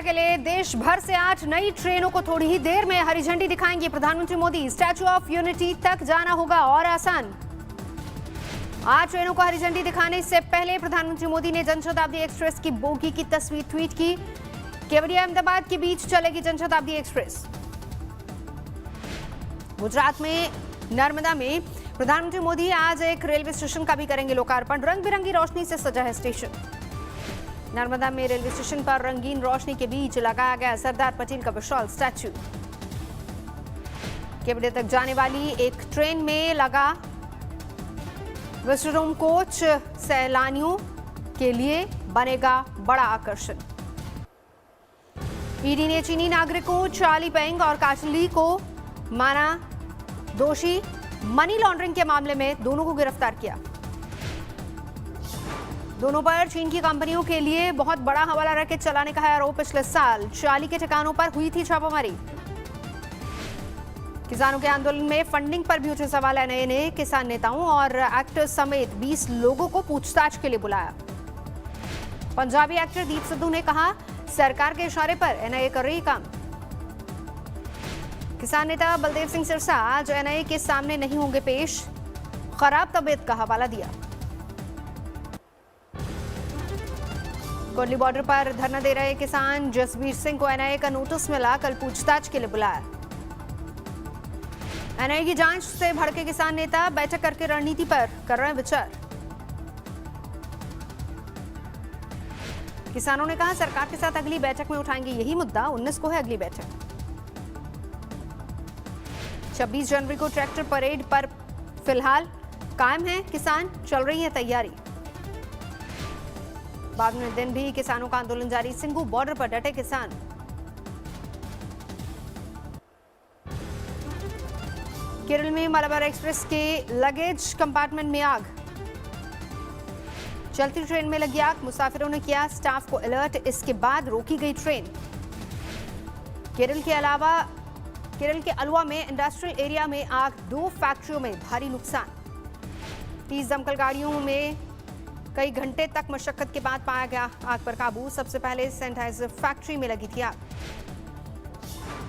के लिए देश भर से 8 नई ट्रेनों को थोड़ी ही देर में हरी झंडी दिखाएंगे प्रधानमंत्री मोदी। स्टैच्यू ऑफ यूनिटी तक जाना होगा और आसान। 8 ट्रेनों को हरी झंडी दिखाने से पहले प्रधानमंत्री मोदी ने जनशताब्दी एक्सप्रेस की बोगी की तस्वीर ट्वीट की। केवड़िया अहमदाबाद के बीच चलेगी जनशताब्दी एक्सप्रेस। गुजरात में नर्मदा में प्रधानमंत्री मोदी आज एक रेलवे स्टेशन का भी करेंगे लोकार्पण। रंग बिरंगी रोशनी से सजा है स्टेशन। नर्मदा में रेलवे स्टेशन पर रंगीन रोशनी के बीच लगाया गया सरदार पटेल का विशाल स्टैच्यू। केवड़िया तक जाने वाली एक ट्रेन में लगा विजिटर रूम कोच सैलानियों के लिए बनेगा बड़ा आकर्षण। ईडी ने चीनी नागरिकों चार्ली पेंग और काचली को माना दोषी। मनी लॉन्ड्रिंग के मामले में दोनों को गिरफ्तार किया। दोनों पर चीन की कंपनियों के लिए बहुत बड़ा हवाला रैकेट चलाने का है आरोप। पिछले साल चार्ली के ठिकानों पर हुई थी छापामारी। किसानों के आंदोलन में फंडिंग पर भी उठे सवाल। एनआईए ने किसान नेताओं और एक्टर्स समेत 20 लोगों को पूछताछ के लिए बुलाया। पंजाबी एक्टर दीप सिद्धू ने कहा, सरकार के इशारे पर एनआईए कर रही काम। किसान नेता बलदेव सिंह सिरसा आज एनआईए के सामने नहीं होंगे पेश। खराब तबीयत का हवाला दिया। कोटली बॉर्डर पर धरना दे रहे किसान जसबीर सिंह को एनआईए का नोटिस मिला। कल पूछताछ के लिए बुलाया। एनआईए की जांच से भड़के किसान नेता बैठक करके रणनीति पर कर रहे हैं विचार। किसानों ने कहा, सरकार के साथ अगली बैठक में उठाएंगे यही मुद्दा। 19 को है अगली बैठक। 26 जनवरी को ट्रैक्टर परेड पर फिलहाल कायम है किसान। चल रही है तैयारी। 52वें दिन भी किसानों का आंदोलन जारी। सिंघू बॉर्डर पर डटे किसान। केरल में मलाबार एक्सप्रेस के लगेज कंपार्टमेंट में आग। चलती ट्रेन में लगी आग। मुसाफिरों ने किया स्टाफ को अलर्ट। इसके बाद रोकी गई ट्रेन। केरल के अलवा में इंडस्ट्रियल एरिया में आग। 2 फैक्ट्रियों में भारी नुकसान। 30 दमकल गाड़ियों में कई घंटे तक मशक्कत के बाद पाया गया आग पर काबू। सबसे पहले सैनिटाइजर फैक्ट्री में लगी थी आग।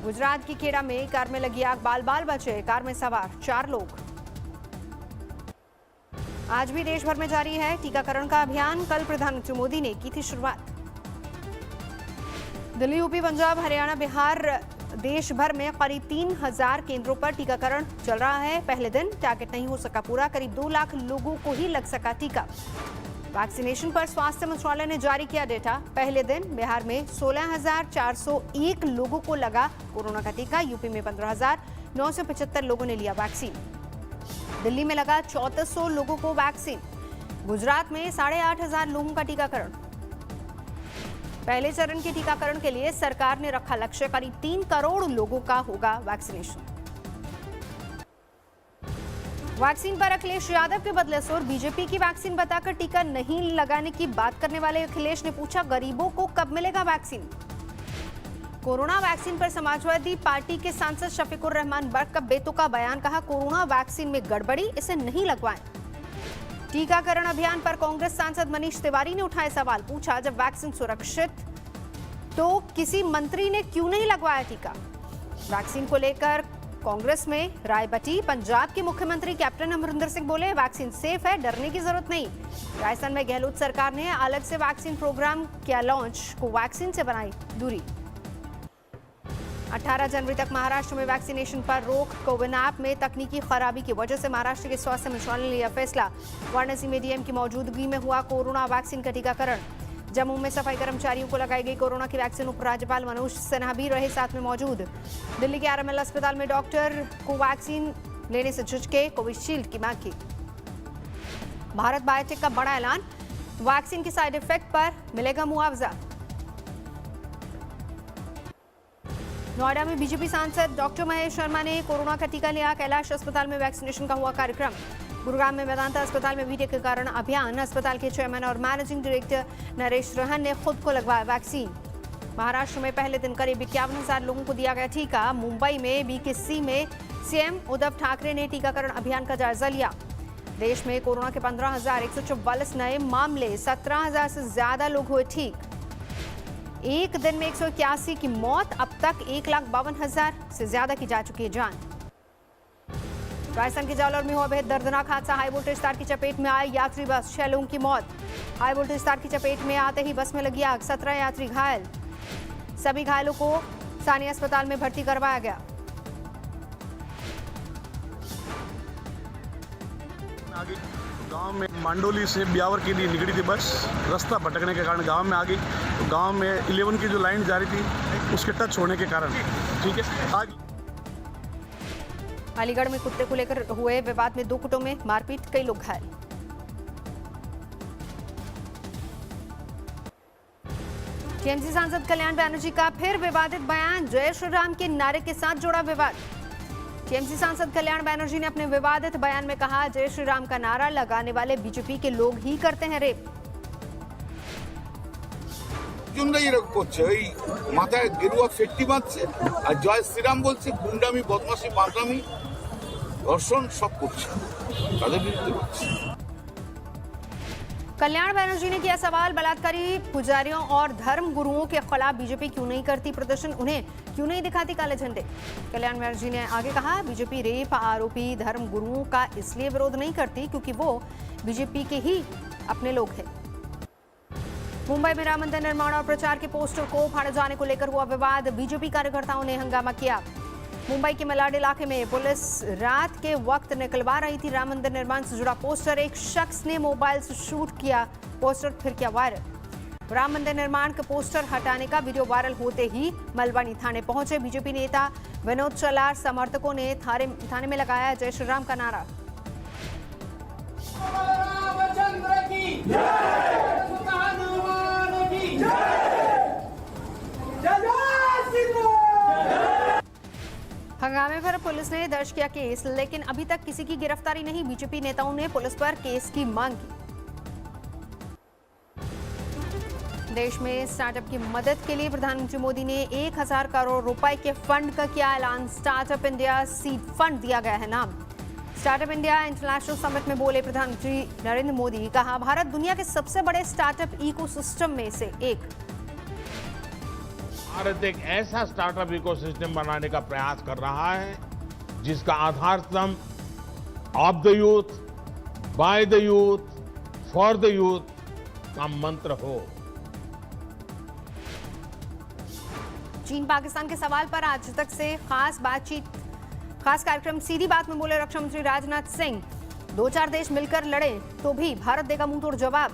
गुजरात की खेड़ा में कार में लगी आग। बाल बाल बचे। कार में सवार 4 लोग। आज भी देश भर में जारी है टीकाकरण का अभियान। कल प्रधानमंत्री मोदी ने की थी शुरुआत। दिल्ली, यूपी, पंजाब, हरियाणा, बिहार देश भर में करीब 3000 केंद्रों पर टीकाकरण चल रहा है। पहले दिन टारगेट नहीं हो सका पूरा। करीब 2 लाख लोगों को ही लग सका टीका। वैक्सीनेशन पर स्वास्थ्य मंत्रालय ने जारी किया डेटा। पहले दिन बिहार में 16,401 लोगों को लगा कोरोना का टीका। यूपी में 15,975 लोगों ने लिया वैक्सीन। दिल्ली में लगा 3400 लोगों को वैक्सीन। गुजरात में 8,500 लोगों का टीकाकरण। पहले चरण के टीकाकरण के लिए सरकार ने रखा लक्ष्य। करीब 3 करोड़ लोगों का होगा वैक्सीनेशन। वैक्सीन पर अखिलेश यादव के बदले सुर। बीजेपी की वैक्सीन बताकर टीका नहीं लगाने की बात करने वाले अखिलेश ने पूछा, गरीबों को कब मिलेगा वैक्सीन। कोरोना वैक्सीन पर समाजवादी पार्टी के सांसद शफीकुर रहमान बर्क का बेतुका बयान। कहा, कोरोना वैक्सीन में गड़बड़ी, इसे नहीं लगवाएं। टीकाकरण अभियान पर कांग्रेस सांसद मनीष तिवारी ने उठाए सवाल। पूछा, जब वैक्सीन सुरक्षित तो किसी मंत्री ने क्यों नहीं लगवाया टीका। वैक्सीन को लेकर कांग्रेस में राय बटी। पंजाब के मुख्यमंत्री कैप्टन अमरिंदर सिंह बोले, वैक्सीन सेफ है, डरने की जरूरत नहीं। राजस्थान में गहलोत सरकार ने अलग से वैक्सीन प्रोग्राम किया लॉन्च। को वैक्सीन से बनाई दूरी। 18 जनवरी तक महाराष्ट्र में वैक्सीनेशन पर रोक। कोविन ऐप में तकनीकी खराबी की वजह से महाराष्ट्र के स्वास्थ्य मंत्रालय ने लिया फैसला। वाराणसी में डीएम की मौजूदगी में हुआ कोरोना वैक्सीन का टीकाकरण। जम्मू में सफाई कर्मचारियों को लगाई गई कोरोना की वैक्सीन। उपराज्यपाल मनोज सिन्हा भी रहे साथ में मौजूद। दिल्ली के आरएमएल अस्पताल में डॉक्टर को वैक्सीन लेने से झुझके। कोविशील्ड की मांग की। भारत बायोटेक का बड़ा ऐलान। वैक्सीन के साइड इफेक्ट पर मिलेगा मुआवजा। नोएडा में बीजेपी सांसद डॉक्टर महेश शर्मा ने कोरोना का टीका लिया। कैलाश अस्पताल में वैक्सीनेशन का हुआ कार्यक्रम। गुरुग्राम में वेदांता अस्पताल में भी टीकाकरण अभियान। अस्पताल के चेयरमैन और मैनेजिंग डायरेक्टर नरेश रहन ने खुद को लगवाया वैक्सीन। महाराष्ट्र में पहले दिन करीब 51,000 लोगों को दिया गया टीका। मुंबई में बीकेसी में सीएम उद्धव ठाकरे ने टीकाकरण अभियान का जायजा लिया। देश में कोरोना के 15,144 नए मामले, 17,000 से ज्यादा लोग हुए ठीक। एक दिन में 181 की मौत, अब तक 1,52,000 से ज्यादा की जा चुकी है जान। राजस्थान के जालौर में हुआ बेहद दर्दनाक हादसा, हाई वोल्टेज तार की चपेट में आई यात्री बस, 6 लोगों की मौत। हाई वोल्टेज तार की चपेट में आते ही बस में लगी आग, 17 यात्री घायल। सभी घायलों को स्थानीय अस्पताल में भर्ती करवाया गया। आगे गांव में मांडोली से ब्यावर के लिए निकली थी बस, रास्ता भटकने के कारण गांव में आ गई। तो गांव में 11 की जो लाइन जा रही थी उसके टच होने के कारण, ठीक है, आगे। अलीगढ़ में कुत्ते को लेकर हुए विवाद में 2 गुटों में मारपीट, कई लोग घायल। टीएमसी सांसद कल्याण बैनर्जी का फिर विवादित बयान, जय श्री राम के नारे के साथ जोड़ा विवाद। टीएमसी सांसद कल्याण बैनर्जी ने अपने विवादित बयान में कहा, जय श्री राम का नारा लगाने वाले बीजेपी के लोग ही करते हैं रेप। মাথায় গেরুয়া ফেট্টি বাঁধছে আর জয় শ্রীরাম বলছে, গুন্ডামি, বদমাশি, বাঁদরামি, ধর্ষণ সব করছে, তাদের বিরুদ্ধে করছে। कल्याण बैनर्जी ने किया सवाल, बलात्कारी पुजारियों और धर्म गुरुओं के खिलाफ बीजेपी क्यों नहीं करती प्रदर्शन, उन्हें क्यों नहीं दिखाती काले झंडे। कल्याण बैनर्जी ने आगे कहा, बीजेपी रेप आरोपी धर्म गुरुओं का इसलिए विरोध नहीं करती क्योंकि वो बीजेपी के ही अपने लोग हैं। मुंबई में राम मंदिर निर्माण और प्रचार के पोस्टर को फाड़े जाने को लेकर हुआ विवाद, बीजेपी कार्यकर्ताओं ने हंगामा किया। मुंबई के मलाड इलाके में पुलिस रात के वक्त निकलवा रही थी राम मंदिर निर्माण से जुड़ा पोस्टर, एक शख्स ने मोबाइल से शूट किया पोस्टर, फिर किया वायरल। राम मंदिर निर्माण का पोस्टर हटाने का वीडियो वायरल होते ही मलवानी थाने पहुंचे बीजेपी नेता विनोद चलार समर्थकों ने थाने में लगाया जय श्री राम का नारा। हंगामे पर पुलिस ने दर्ज किया केस, लेकिन अभी तक किसी की गिरफ्तारी नहीं। बीजेपी नेताओं ने पुलिस पर केस की मांग की। देश में स्टार्टअप की मदद के लिए प्रधानमंत्री मोदी ने 1,000 करोड़ रुपए के फंड का किया ऐलान, स्टार्टअप इंडिया सीड फंड दिया गया है नाम। स्टार्टअप इंडिया इंटरनेशनल समिट में बोले प्रधानमंत्री नरेंद्र मोदी, कहा भारत दुनिया के सबसे बड़े स्टार्टअप इकोसिस्टम में से एक। भारत एक ऐसा स्टार्टअप इकोसिस्टम बनाने का प्रयास कर रहा है जिसका आधार स्तंभ of the youth, by the youth, for the youth का मंत्र हो। चीन पाकिस्तान के सवाल पर आज तक से खास कार्यक्रम सीधी बात में बोले रक्षा मंत्री राजनाथ सिंह, 2-4 देश मिलकर लड़े तो भी भारत देगा मुंह तोड़ जवाब।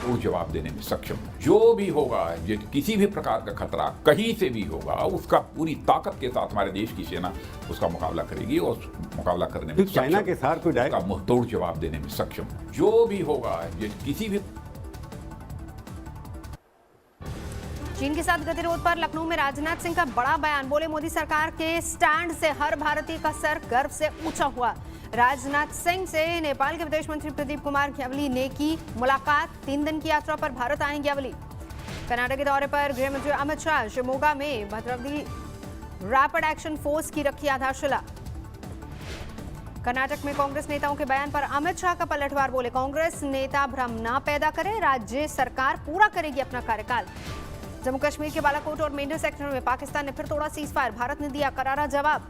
वो जवाब देने में सक्षम, जो भी होगा, किसी भी प्रकार का खतरा कहीं से भी होगा, उसका पूरी ताकत के साथ हमारे देश की सेना उसका मुकाबला करेगी और मुकाबला करने में चाइना के साथ कोई उसका मुंहतोड़ जवाब देने में सक्षम, जो भी होगा, किसी भी। चीन के साथ गतिरोध पर लखनऊ में राजनाथ सिंह का बड़ा बयान, बोले मोदी सरकार के स्टैंड से हर भारतीय का सर गर्व से ऊंचा हुआ। राजनाथ सिंह से नेपाल के विदेश मंत्री प्रदीप कुमार ग्यावली ने की मुलाकात, 3 दिन की यात्रा पर भारत आए ग्यावली। कर्नाटक के दौरे पर गृह मंत्री अमित शाह शिवमोगा में भद्रावती रैपिड एक्शन फोर्स की रखी आधारशिला। कर्नाटक में कांग्रेस नेताओं के बयान पर अमित शाह का पलटवार, बोले कांग्रेस नेता भ्रम ना पैदा करे, राज्य सरकार पूरा करेगी अपना कार्यकाल। जम्मू कश्मीर के बालाकोट और मेंढर सेक्टर में पाकिस्तान ने फिर तोड़ा सीजफायर, भारत ने दिया करारा जवाब।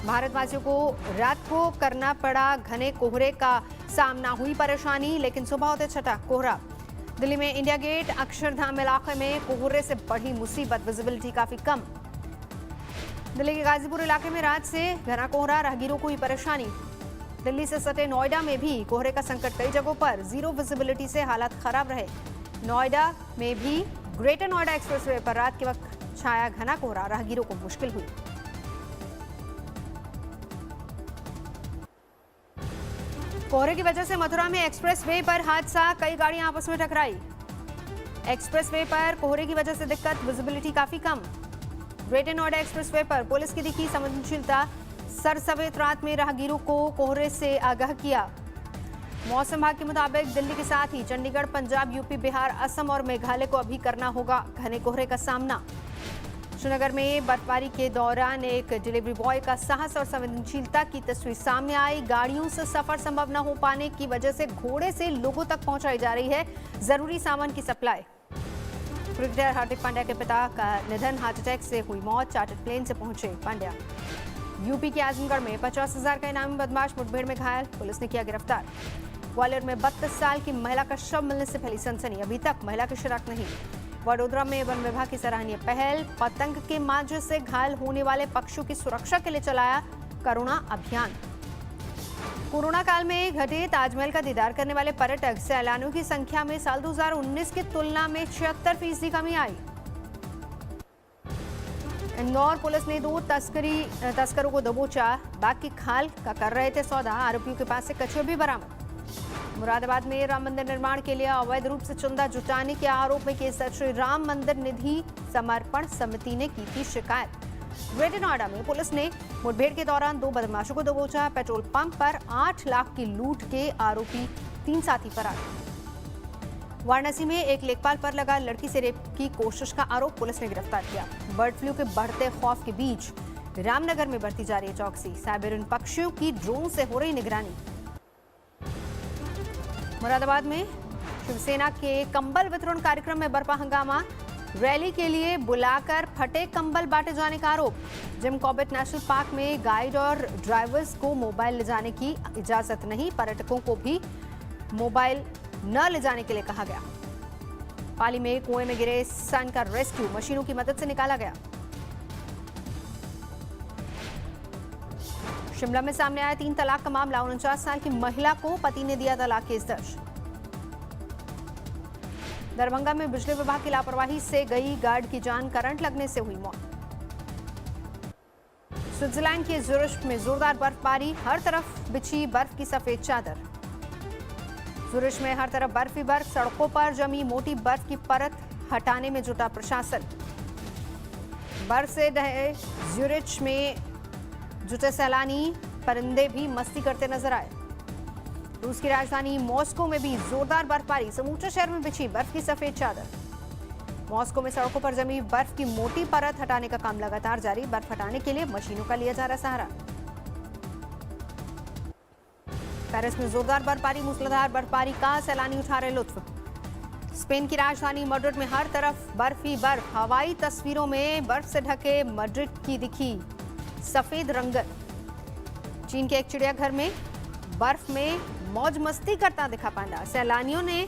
भारतवासियों को रात को करना पड़ा घने कोहरे का सामना, हुई परेशानी, लेकिन सुबह होते छटा कोहरा। दिल्ली में इंडिया गेट अक्षरधाम इलाके में कोहरे से बढ़ी मुसीबत, विजिबिलिटी काफी कम। दिल्ली के गाजीपुर इलाके में रात से घना कोहरा, राहगीरों को हुई परेशानी। दिल्ली से सटे नोएडा में भी कोहरे का संकट, कई जगहों पर जीरो विजिबिलिटी से हालात खराब रहे। नोएडा में भी ग्रेटर नोएडा एक्सप्रेसवे पर रात के वक्त छाया घना कोहरा, राहगीरों को मुश्किल हुई। कोहरे की वजह से मथुरा में एक्सप्रेसवे पर हादसा, कई गाड़ियां आपस में टकराई। एक्सप्रेसवे पर कोहरे की वजह से दिक्कत, विजिबिलिटी काफी कम। ग्रेटर नोएडा एक्सप्रेसवे पर पुलिस की दिखी संवेदनशीलता, सरसवेत रात में राहगीरों को कोहरे से आगाह किया। मौसम विभाग के मुताबिक दिल्ली के साथ ही चंडीगढ़, पंजाब, यूपी, बिहार, असम और मेघालय को अभी करना होगा घने कोहरे का सामना। श्रीनगर में बर्फबारी के दौरान एक डिलीवरी बॉय का साहस और संवेदनशीलता की तस्वीर सामने आई। गाड़ियों से सफर संभव न हो पाने की वजह से घोड़े से लोगों तक पहुंचाई जा रही है जरूरी सामान की सप्लाई। क्रिकेटर हार्दिक पांड्या के पिता का निधन, हार्ट अटैक से हुई मौत। चार्टर्ड प्लेन से पहुंचे पांड्या। यूपी के आजमगढ़ में 50,000 का इनामी बदमाश मुठभेड़ में घायल, पुलिस ने किया गिरफ्तार। ग्वालियर में 32 साल की महिला का शव मिलने से फैली सनसनी, अभी तक महिला की शिनाख्त नहीं। वडोदरा में वन विभाग की सराहनीय पहल, पतंग के मांझे से घायल होने वाले पक्षियों की सुरक्षा के लिए चलाया करुणा अभियान। कोरोना काल में घटे ताजमहल का दीदार करने वाले पर्यटक सैलानियों की संख्या में साल 2019 की तुलना में 76% कमी आई। इंदौर पुलिस ने 2 तस्करों को दबोचा, बाग की खाल का कर रहे थे सौदा, आरोपियों के पास से कछुए भी बरामद। मुरादाबाद में राम मंदिर निर्माण के लिए अवैध रूप से चंदा जुटाने के आरोप में केसर श्री राम मंदिर निधि समर्पण समिति ने की थी शिकायत। ग्रेटर नोएडा में पुलिस ने मुठभेड़ के दौरान 2 बदमाशों को दबोचा। पेट्रोल पंप पर 8 लाख की लूट के आरोपी 3 साथी फरार। वाराणसी में एक लेखपाल पर लगा लड़की से रेप की कोशिश का आरोप, पुलिस ने गिरफ्तार किया। बर्ड फ्लू के बढ़ते खौफ के बीच रामनगर में बढ़ती जा रही है चौकसी, साइबेरियन पक्षियों की ड्रोन से हो रही निगरानी। मुरादाबाद में शिवसेना के कंबल वितरण कार्यक्रम में बरपा हंगामा, रैली के लिए बुलाकर फटे कंबल बांटे जाने का आरोप। जिम कॉर्बेट नेशनल पार्क में गाइड और ड्राइवर्स को मोबाइल ले जाने की इजाजत नहीं, पर्यटकों को भी मोबाइल न ले जाने के लिए कहा गया। पाली में कुएं में गिरे सन का रेस्क्यू मशीनों की मदद से निकाला गया। शिमला में सामने आया 3 तलाक का मामला, 49 साल की महिला को पति ने दिया तलाक केस दर्ज। दरभंगा में बिजली विभाग की लापरवाही से गई गार्ड की जान, करंट लगने से हुई मौत। स्विट्जरलैंड के ज़ुरिच में जोरदार बर्फबारी, हर तरफ बिछी बर्फ की सफेद चादर। ज़ुरिच में हर तरफ बर्फ ही बर्फ, सड़कों पर जमी मोटी बर्फ की परत हटाने में जुटा प्रशासन। बर्फ से ढहे ज़ुरिच में जुटे सैलानी, परिंदे भी मस्ती करते नजर आए। रूस की राजधानी मॉस्को में भी जोरदार बर्फबारी, समूचे शहर में बिछी बर्फ की सफेद चादर। मॉस्को में सड़कों पर जमी बर्फ की मोटी परत हटाने का काम लगातार जारी, बर्फ हटाने के लिए मशीनों का लिया जा रहा सहारा। पेरिस में जोरदार बर्फबारी, मूसलाधार बर्फबारी का सैलानी उठा रहे लुत्फ। स्पेन की राजधानी मैड्रिड में हर तरफ बर्फ ही बर्फ, हवाई तस्वीरों में बर्फ से ढके मैड्रिड की दिखी सफेद रंगत। चीन के एक चिड़ियाघर में बर्फ में मौज मस्ती करता दिखा पांडा, सैलानियों ने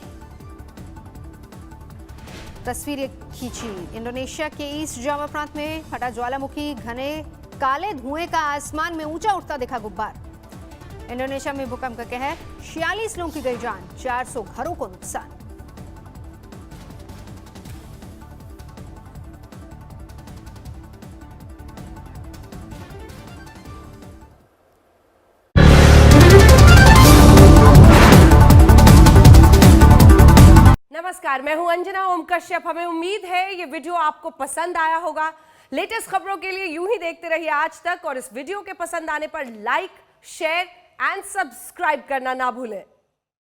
तस्वीरें खींची। इंडोनेशिया के ईस्ट जावा प्रांत में फटा ज्वालामुखी, घने काले धुएं का आसमान में ऊंचा उठता दिखा गुब्बार। इंडोनेशिया में भूकंप का कहर, 46 लोगों की गई जान, 400 घरों को नुकसान। नमस्कार, मैं हूं अंजना ओम कश्यप। हमें उम्मीद है ये वीडियो आपको पसंद आया होगा। लेटेस्ट खबरों के लिए यूं ही देखते रहिए आज तक, और इस वीडियो के पसंद आने पर लाइक, शेयर एंड सब्सक्राइब करना ना भूलें।